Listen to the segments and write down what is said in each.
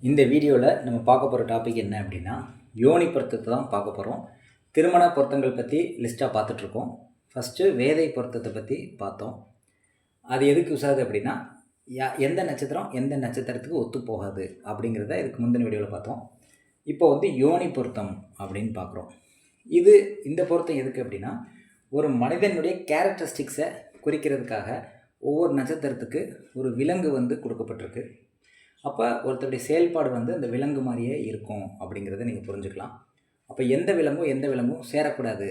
இந்த வீடியோவில் நம்ம பார்க்க போகிற டாபிக் என்ன அப்படின்னா யோனி பொருத்தத்தை தான் பார்க்க போகிறோம். திருமண பொருத்தங்கள் பற்றி லிஸ்ட்டாக பார்த்துட்ருக்கோம். ஃபஸ்ட்டு வேதை பொருத்தத்தை பற்றி பார்த்தோம். அது எதுக்கு உசாது அப்படின்னா எந்த நட்சத்திரம் எந்த நட்சத்திரத்துக்கு ஒத்து போகாது அப்படிங்கிறத இதுக்கு முந்தின வீடியோவில் பார்த்தோம். இப்போ யோனி பொருத்தம் அப்படின்னு பார்க்குறோம். இந்த பொருத்தம் எதுக்கு அப்படின்னா ஒரு மனிதனுடைய கேரக்டரிஸ்டிக்ஸை குறிக்கிறதுக்காக ஒவ்வொரு நட்சத்திரத்துக்கு ஒரு விலங்கு கொடுக்கப்பட்டிருக்கு. அப்போ ஒருத்தருடைய செயல்பாடு அந்த விலங்கு மாதிரியே இருக்கும் அப்படிங்கிறத நீங்கள் புரிஞ்சுக்கலாம். அப்போ எந்த விலங்கும் சேரக்கூடாது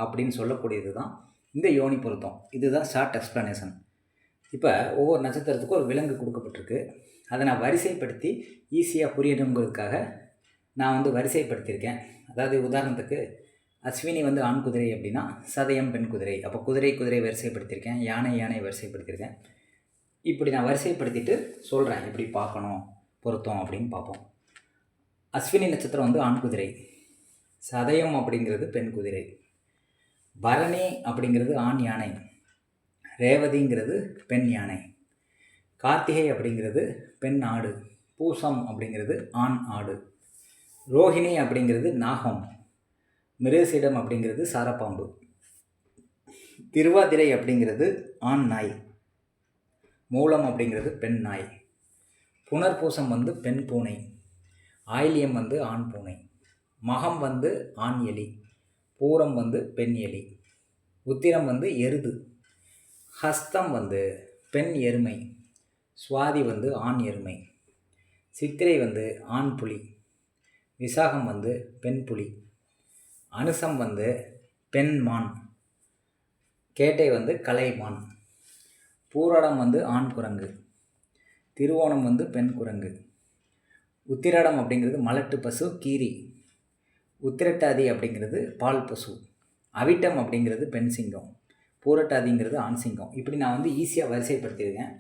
அப்படின்னு சொல்லக்கூடியது தான் இந்த யோனி பொருத்தம். இதுதான் ஷார்ட் எக்ஸ்ப்ளனேஷன். இப்போ ஒவ்வொரு நட்சத்திரத்துக்கும் ஒரு விலங்கு கொடுக்கப்பட்டிருக்கு. அதை நான் வரிசைப்படுத்தி ஈஸியாக புரியணுங்கிறதுக்காக நான் வரிசைப்படுத்தியிருக்கேன். அதாவது உதாரணத்துக்கு அஸ்வினி ஆண் குதிரை அப்படின்னா சதயம் பெண் குதிரை. அப்போ குதிரை வரிசைப்படுத்தியிருக்கேன், யானை வரிசைப்படுத்தியிருக்கேன். இப்படி நான் வரிசைப்படுத்திட்டு சொல்கிறேன் எப்படி பார்க்கணும் பொருத்தம் அப்படின்னு பார்ப்போம். அஸ்வினி நட்சத்திரம் ஆண் குதிரை, சதயம் அப்படிங்கிறது பெண் குதிரை, பரணி அப்படிங்கிறது ஆண் யானை, ரேவதிங்கிறது பெண் யானை, கார்த்திகை அப்படிங்கிறது பெண் ஆடு, பூசம் அப்படிங்கிறது ஆண் ஆடு, ரோஹிணி அப்படிங்கிறது நாகம், மிருகசீடம் அப்படிங்கிறது சாரப்பாம்பு, திருவாதிரை அப்படிங்கிறது ஆண் நாய், மூலம் அப்படிங்கிறது பெண் நாய், புனர்பூசம் பெண் பூனை, ஆயில்யம் ஆண் பூனை, மகம் ஆண் எலி, பூரம் பெண் எலி, உத்திரம் எருது, ஹஸ்தம் பெண் எருமை, சுவாதி ஆண் எருமை, சித்திரை ஆண் புலி, விசாகம் பெண் புலி, அனுசம் பெண் மான், கேட்டை கலைமான், பூராடம் ஆண் குரங்கு, திருவோணம் பெண் குரங்கு, உத்திராடம் அப்படிங்கிறது மலட்டு பசு கீரி, உத்திரட்டாதி அப்படிங்கிறது பால் பசு, அவிட்டம் அப்படிங்கிறது பெண் சிங்கம், பூரட்டாதிங்கிறது ஆண் சிங்கம். இப்படி நான் ஈஸியாக வரிசைப்படுத்தியிருக்கேன்.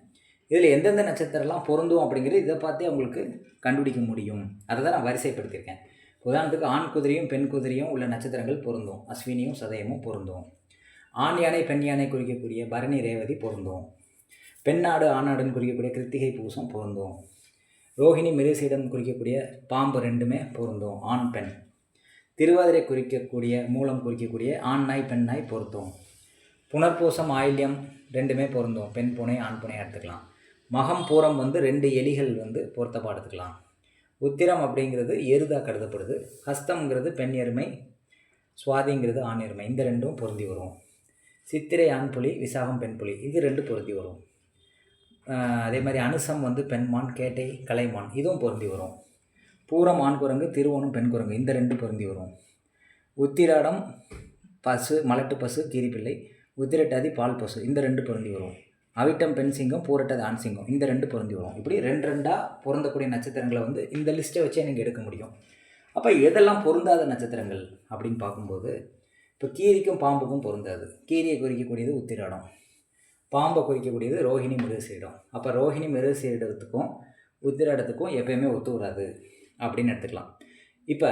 இதில் எந்தெந்த நட்சத்திரம்லாம் பொருந்தும் அப்படிங்கிறது இதை பார்த்தே உங்களுக்கு கண்டுபிடிக்க முடியும். அதை தான் நான் வரிசைப்படுத்தியிருக்கேன். உதாரணத்துக்கு ஆண் குதிரையும் பெண் குதிரையும் உள்ள நட்சத்திரங்கள் பொருந்தும். அஸ்வினியும் சதயமும் பொருந்தும். ஆண் யானை பெண் யானை குறிக்கக்கூடிய பரணி ரேவதி பொருந்தும். பெண்ணாடு ஆணாடுன்னு குறிக்கக்கூடிய கிருத்திகை பூசம் பொருந்தும். ரோஹிணி மிருகசீடம் குறிக்கக்கூடிய பாம்பு ரெண்டுமே பொருந்தும், ஆண் பெண். திருவாதிரை குறிக்கக்கூடிய மூலம் குறிக்கக்கூடிய ஆண் நாய் பெண் நாய் பொருந்தும். புனர்பூசம் ஆயில்யம் ரெண்டுமே பொருந்தும், பெண் பூனை ஆண் பூனை எடுத்துக்கலாம். மகம் பூரம் 2 எலிகள் பொருத்தப்பா எடுத்துக்கலாம். உத்திரம் அப்படிங்கிறது எருதாக கருதப்படுது. ஹஸ்தம்ங்கிறது பெண் எருமை, சுவாதிங்கிறது ஆண் எருமை. இந்த ரெண்டும் பொருந்தி வரும். சித்திரை ஆண் புலி, விசாகம் பெண் புலி, இது 2 பொருந்தி வரும். அதே மாதிரி அனுசம் பெண்மான், கேட்டை கலைமான், இதுவும் பொருந்தி வரும். பூரம் ஆண் குரங்கு, திருவோணம் பெண் குரங்கு, இந்த 2 பொருந்தி வரும். உத்திராடம் பசு மலட்டு பசு கீரிப்பிள்ளை, உத்திரட்டாதி பால் பசு, இந்த 2 பொருந்தி வரும். அவிட்டம் பெண் சிங்கம், பூரட்டாதி ஆண் சிங்கம், இந்த 2 பொருந்தி வரும். இப்படி 2 பொருந்தக்கூடிய நட்சத்திரங்களை இந்த லிஸ்ட்டை வச்சே நீங்கள் எடுக்க முடியும். அப்போ எதெல்லாம் பொருந்தாத நட்சத்திரங்கள் அப்படின்னு பார்க்கும்போது, இப்போ கீரிக்கும் பாம்புக்கும் பொருந்தாது. கீரியை குறிக்கக்கூடியது உத்திராடம், பாம்பை குறிக்கக்கூடியது ரோஹிணி மிருகசீடம். அப்போ ரோஹிணி மிருகசீடத்துக்கும் உத்திராடத்துக்கும் எப்பயுமே ஒத்து வராது அப்படின்னு எடுத்துக்கலாம். இப்போ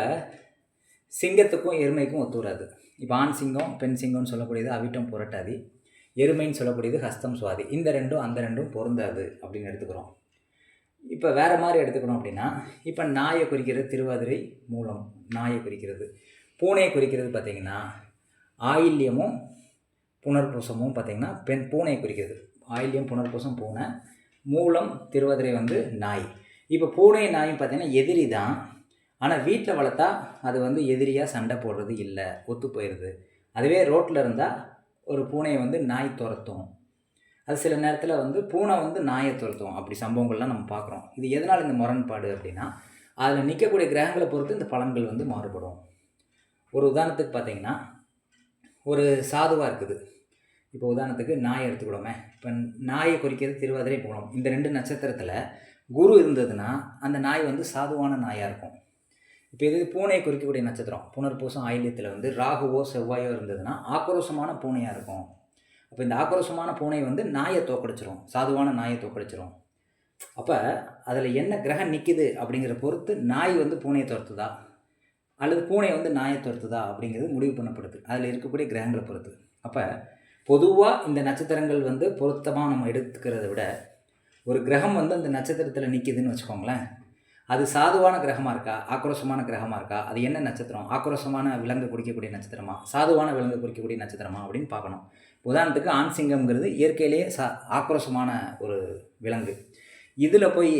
சிங்கத்துக்கும் எருமைக்கும் ஒத்து வராது. இப்போ ஆண் சிங்கம் பெண் சிங்கம்னு சொல்லக்கூடியது அவிட்டம் புரட்டாதி, எருமைன்னு சொல்லக்கூடியது ஹஸ்தம் சுவாதி. இந்த 2 அந்த 2 பொருந்தாது அப்படின்னு எடுத்துக்கிறோம். இப்போ வேறு மாதிரி எடுத்துக்கணும் அப்படின்னா, இப்போ நாயை குறிக்கிறது திருவாதிரை மூலம், நாயை குறிக்கிறது. பூனையை குறிக்கிறது பார்த்திங்கன்னா ஆயில்யமும் புனர்பூசமும் பார்த்திங்கன்னா பூனை குறிக்கிறது. ஆயில்யம் புனர்பூசம் பூனை, மூலம் திருவாதிரை நாய். இப்போ பூனை நாயும் பார்த்திங்கன்னா எதிரி தான். ஆனால் வீட்டில் வளர்த்தா அது எதிரியாக சண்டை போடுறது இல்லை, ஒத்து போயிடுது. அதுவே ரோட்டில் இருந்தால் ஒரு பூனையை நாய் துரத்தும். அது சில நேரத்தில் பூனை நாயை துரத்தும். அப்படி சம்பவங்கள்லாம் நம்ம பார்க்குறோம். இது எதனால் இந்த முரண்பாடு அப்படின்னா, அதில் நிற்கக்கூடிய கிரகங்களை பொறுத்து இந்த பலன்கள் மாறுபடும். ஒரு உதாரணத்துக்கு பார்த்திங்கன்னா, ஒரு சாதுவாக இருக்குது. இப்போ உதாரணத்துக்கு நாயை எடுத்துக்கிடோமே. இப்போ நாயை குறிக்கிறது திருவாதிரை மூலம். இந்த 2 நட்சத்திரத்தில் குரு இருந்ததுன்னா அந்த நாய் சாதுவான நாயாக இருக்கும். இப்போ இது பூனையை குறிக்கக்கூடிய நட்சத்திரம் புனர்பூசம் ஆயில்யத்தில் ராகுவோ செவ்வாயோ இருந்ததுன்னா ஆக்ரோஷமான பூனையாக இருக்கும். அப்போ இந்த ஆக்ரோஷமான பூனை நாயை தோக்கடிச்சிரும், சாதுவான நாயை தோக்கடிச்சிரும். அப்போ அதில் என்ன கிரகம் நிற்கிது அப்படிங்கிற பொறுத்து நாய் பூனையை துரத்துதா அல்லது பூனை நாயை துரத்துதா அப்படிங்கிறது முடிவு பண்ணப்படுது அதில் இருக்கக்கூடிய கிரகங்களை பொறுத்து. அப்போ பொதுவாக இந்த நட்சத்திரங்கள் பொருத்தமாக நம்ம எடுத்துக்கிறத விட, ஒரு கிரகம் அந்த நட்சத்திரத்தில் நிற்கிதுன்னு வச்சுக்கோங்களேன், அது சாதுவான கிரகமாக இருக்கா, ஆக்ரோஷமான கிரகமாக இருக்கா, அது என்ன நட்சத்திரம், ஆக்ரோஷமான விலங்கு குறிக்கக்கூடிய நட்சத்திரமா, சாதுவான விலங்கு குறிக்கக்கூடிய நட்சத்திரமா அப்படின்னு பார்க்கணும். உதாரணத்துக்கு ஆண் சிங்கம்ங்கிறது இயற்கையிலேயே ஆக்ரோஷமான ஒரு விலங்கு. இதில் போய்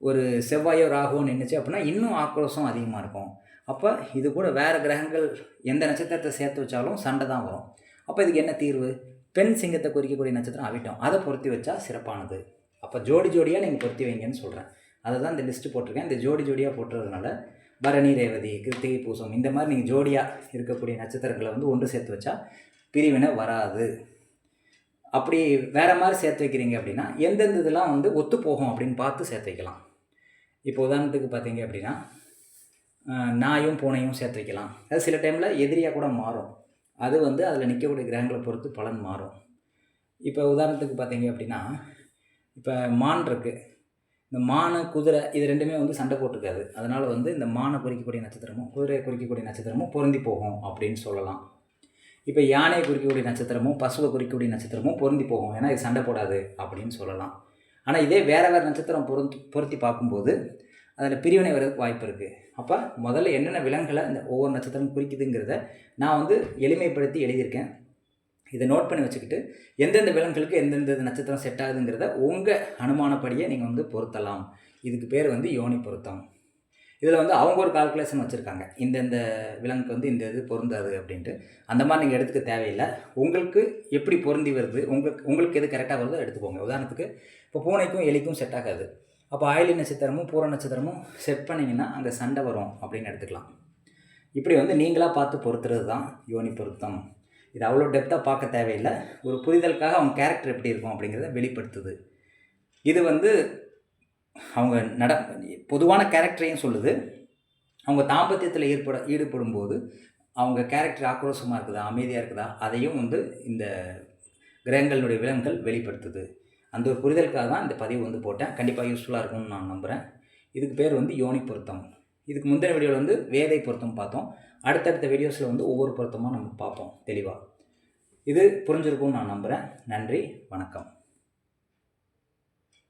ஒரு செவ்வாயோ ராகுவோ நின்றுச்சு அப்படின்னா இன்னும் ஆக்ரோஷம் அதிகமாக இருக்கும். அப்போ இது கூட வேறு கிரகங்கள் எந்த நட்சத்திரத்தை சேர்த்து வச்சாலும் சண்டை தான் வரும். அப்போ இதுக்கு என்ன தீர்வு? பெண் சிங்கத்தை குறிக்கக்கூடிய நட்சத்திரம் அவிட்டம், அதை பொருத்தி வச்சா சிறப்பானது. அப்போ ஜோடி ஜோடியாக நீங்கள் பொருத்தி வைங்கன்னு சொல்கிறேன். அதை தான் இந்த லிஸ்ட்டு போட்டிருக்கேன். இந்த ஜோடி ஜோடியாக போட்டுறதுனால பரணி, ரேவதி, கிருத்திகை, பூசம் இந்த மாதிரி நீங்கள் ஜோடியாக இருக்கக்கூடிய நட்சத்திரங்களை வந்து ஒன்று சேர்த்து வச்சா பிரிவினை வராது. அப்படி வேறு மாதிரி சேர்த்து வைக்கிறீங்க அப்படின்னா எந்தெந்த இதெல்லாம் வந்து ஒத்து போகும் அப்படின்னு பார்த்து சேர்த்து வைக்கலாம். இப்போ உதாரணத்துக்கு பார்த்தீங்க அப்படின்னா நாயும் பூனையும் சேர்த்து வைக்கலாம். அது சில டைமில் எதிரியாக கூட மாறும். அது வந்து அதில் நிற்கக்கூடிய கிரகங்களை பொறுத்து பலன் மாறும். இப்போ உதாரணத்துக்கு பார்த்தீங்க அப்படின்னா இப்போ மான் இருக்குது. இந்த மான், குதிரை இது ரெண்டுமே வந்து சண்டை போட்டுக்காது. அதனால் வந்து இந்த மானை குறிக்கக்கூடிய நட்சத்திரமும் குதிரையை குறிக்கக்கூடிய நட்சத்திரமும் பொருந்தி போகும் அப்படின்னு சொல்லலாம். இப்போ யானையை குறிக்கக்கூடிய நட்சத்திரமும் பசுவை குறிக்கக்கூடிய நட்சத்திரமும் பொருந்தி போகும், ஏன்னா இது சண்டை போடாது அப்படின்னு சொல்லலாம். ஆனால் இதே வேறு நட்சத்திரம் பொருத்தி பார்க்கும்போது அதில் பிரிவினை வர்றதுக்கு வாய்ப்பு இருக்குது. அப்போ முதல்ல என்னென்ன விலங்குகளை இந்த ஒவ்வொரு நட்சத்திரம் குறிக்குதுங்கிறத நான் வந்து எளிமைப்படுத்தி எழுதியிருக்கேன். இதை நோட் பண்ணி வச்சுக்கிட்டு எந்தெந்த விலங்குகளுக்கு எந்தெந்த நட்சத்திரம் செட் ஆகுதுங்கிறத உங்கள் அனுமானப்படியே நீங்கள் வந்து பொருத்தலாம். இதுக்கு பேர் வந்து யோனி பொருத்தம். இதில் வந்து அவங்க ஒரு கால்குலேஷன் வச்சுருக்காங்க, இந்தந்த விலங்குக்கு வந்து இந்த இது பொருந்தாது அப்படின்ட்டு. அந்த மாதிரி நீங்கள் எடுத்துக்க தேவையில்லை. உங்களுக்கு எப்படி பொருந்தி வருது, உங்களுக்கு எது கரெக்டாக வருதோ எடுத்துக்கோங்க. உதாரணத்துக்கு இப்போ பூனைக்கும் எலிக்கும் செட் ஆகாது. அப்போ ஆயிலி நட்சத்திரமும் பூர நட்சத்திரமும் செட் பண்ணிங்கன்னா அங்கே சண்டை வரும் அப்படின்னு எடுத்துக்கலாம். இப்படி வந்து நீங்களாக பார்த்து பொறுத்துறது தான் யோனி பொருத்தம். இது அவ்வளோ டெப்த்தாக பார்க்க தேவையில்லை. ஒரு புரிதலுக்காக அவங்க கேரக்டர் எப்படி இருக்கும் அப்படிங்கிறத வெளிப்படுத்துது. இது வந்து அவங்க பொதுவான கேரக்டரையும் சொல்லுது. அவங்க தாம்பத்தியத்தில் ஈடுபடும் போது அவங்க கேரக்டர் ஆக்ரோஷமாக இருக்குதா, அமைதியாக இருக்குதா, அதையும் வந்து இந்த கிரகங்களுடைய விலங்குகள் வெளிப்படுத்துது. அந்த ஒரு புரிதலுக்காக தான் இந்த பதிவு வந்து போட்டேன். கண்டிப்பாக யூஸ்ஃபுல்லாக இருக்கும்னு நான் நம்புகிறேன். இதுக்கு பேர் வந்து யோனி பொருத்தம். இதுக்கு முந்தின வீடியோவில் வந்து வேதை பொருத்தம் பார்த்தோம். அடுத்தடுத்த வீடியோஸில் வந்து ஒவ்வொரு பொருத்தமாக நம்ம பார்ப்போம் தெளிவாக. இது புரிஞ்சிருக்கும்னு நான் நம்புகிறேன். நன்றி, வணக்கம்.